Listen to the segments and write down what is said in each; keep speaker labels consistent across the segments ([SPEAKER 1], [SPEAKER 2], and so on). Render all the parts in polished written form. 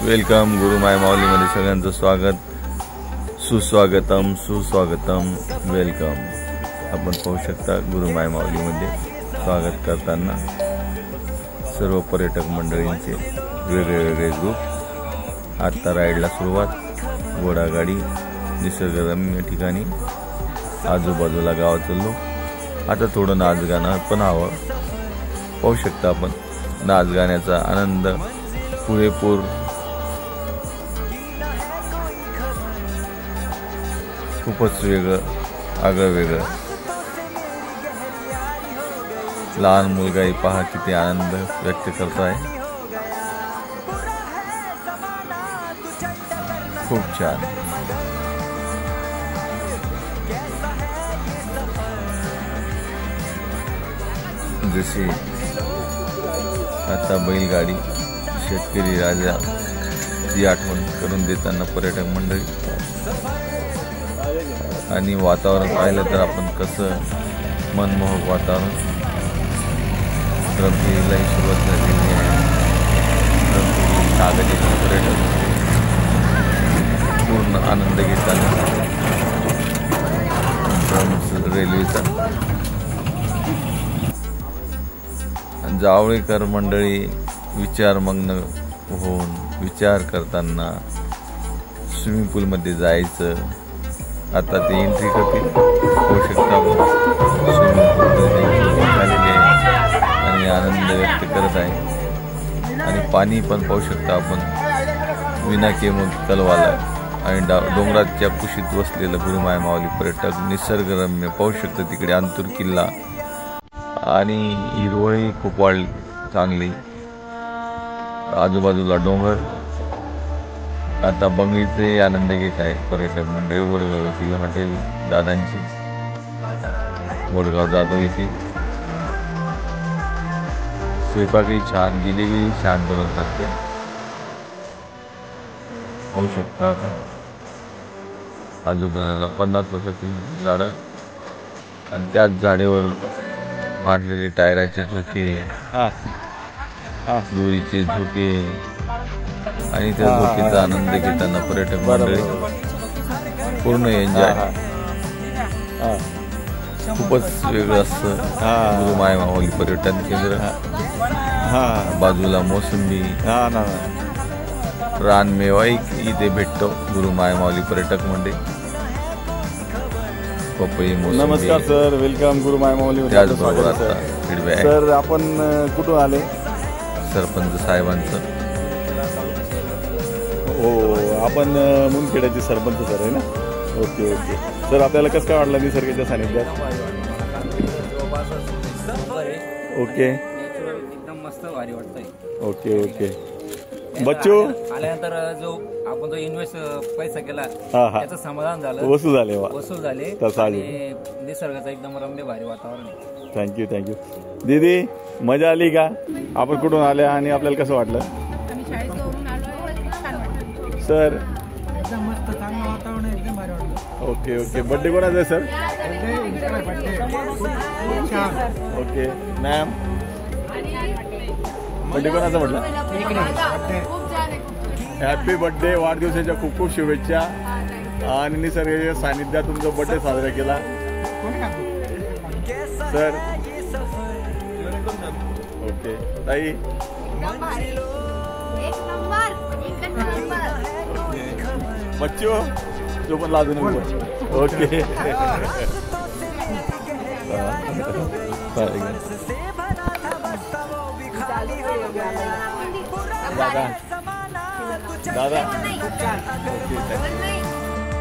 [SPEAKER 1] Welcome गुरुमाय माऊलीमध्ये सगळ्यांचं स्वागत, सुस्वागतम सुस्वागतम, वेलकम। आपण पाहू शकता गुरुमाय माऊलीमध्ये स्वागत करताना सर्व पर्यटक मंडळींचे वेगळे वेगळे ग्रुप। आता राईडला सुरुवात, घोडागाडी, निसर्गरम्य ठिकाणी, आजूबाजूला गाव चाललो। आता थोडं नाच गाणं पण हवं। पाहू शकता आपण नाच गाण्याचा आनंद पुरेपूर। खूपच वेगळं, आगळं वेगळं। लहान मुलगाही पहा किती आनंद व्यक्त करत आहे। खूप छान। जशी आता बैलगाडी, शेतकरी राजा ची आठवण करून देताना पर्यटक मंडळी, आणि वातावरण पाहिलं तर आपण कसं मनमोहक वातावरण। रंगीलाही सुरुवात झालेली आहे। कागदी पर्यटक पूर्ण आनंद घेताना रेल्वेचा। जावळीकर मंडळी विचारमग्न होऊन विचार करताना स्विमिंग पूलमध्ये जायचं। आता ते एंट्री करतील, होऊ शकता स्विमिंग पूलमध्ये झालेले आणि आनंद व्यक्त करत आहे। आणि पाणी पण पाहू शकता आपण, विनाकेमत कलवाला आणि डोंगराच्या कुशीत वसलेलं गुरुमाय माऊली पर्यटक निसर्गरम्य पाहू शकता। तिकडे अंतूर किल्ला आणि हिरवळी खूप वाढली चांगली, आजूबाजूला डोंगर। आता बंगळीचे आनंद घेत आहे पर्यटक मंडळी। वडगाव हॉटेल दादांची, वडगाव जाधव येथे स्वयंपाकही छान, गिलेही छान बनवतात ते होऊ शकता। आजूबाजूला 50 वर्षाची झाडं आणि त्याच झाडेवर मांडलेले टायराचे झोके, दोरीचे झोके, आणि त्या झोकेचा आनंद घेताना पर्यटक मंडळी पूर्ण एन्जॉय। खूपच वेगळं असं गुरुमाय माऊली पर्यटन केंद्र। बाजूला मोसंबी, रानमेवाही इथे भेटतो गुरुमाय माऊली पर्यटक मंडळी। पपई, मोसंबी।
[SPEAKER 2] नमस्कार सर, वेलकम गुरुमाय माऊली।
[SPEAKER 1] त्याचबरोबर आता फीडबॅक
[SPEAKER 2] सर, आपण कुठून आले?
[SPEAKER 1] सरपंच साहेबांचं।
[SPEAKER 2] हो, आपण मुनखेड्याचे सरपंच सर आहे ना? ओके ओके सर, आपल्याला कसं काय वाटलं निसर्गाच्या सानिध्यात? ओके,
[SPEAKER 3] एकदम मस्त भारी वाटतंय।
[SPEAKER 2] Okay okay. बच्चू,
[SPEAKER 3] आल्यानंतर जो आपण जो इन्व्हेस्ट पैसा केला त्याचं समाधान झालं,
[SPEAKER 2] वसूल झाले,
[SPEAKER 3] वसूल झाले। आणि निसर्गाचं एकदम रम्य भारी वातावरण आहे।
[SPEAKER 2] Thank you thank you. दीदी, मजा आली का? आपण कुठून आल्या आणि आपल्याला कसं वाटलं? सर
[SPEAKER 3] एकदम मस्त, चांगलं वातावरण आहे, एकदम भारी वाटलं।
[SPEAKER 2] Okay okay. बड्डे कोणाचा आहे सर? ओके मॅम, बड्डे कोणाचा म्हटलं? हॅपी बड्डे, वाढदिवसाच्या खूप खूप शुभेच्छा। आणि निसर्गाच्या सानिध्यात तुमचा बड्डे साजरा केला सर। ओके ताई, बच्चो जो पण लाजू नको। ओके दादा, दादा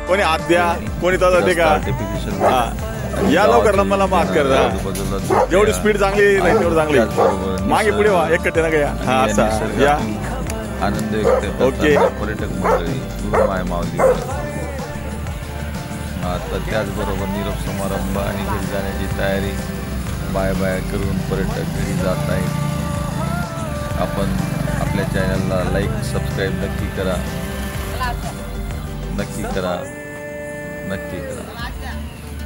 [SPEAKER 2] कोणी हात द्या, कोणी दादा दे का? या लवकर, मला माफ कर। जेवढी स्पीड चांगली नाही तेवढं चांगली, मागे पुढे व्हा, एक कटे ना या। हा असा या,
[SPEAKER 1] आनंद व्यक्त
[SPEAKER 2] ओके
[SPEAKER 1] पर्यटक मंडळी गुरुमाय माऊली। आता त्याचबरोबर निरोप समारंभ आणि घरी जाण्याची तयारी, बाय बाय करून पर्यटक घरी जात आहेत। आपण आपल्या चॅनलला लाईक, सबस्क्राईब नक्की करा, नक्की करा, नक्की करा।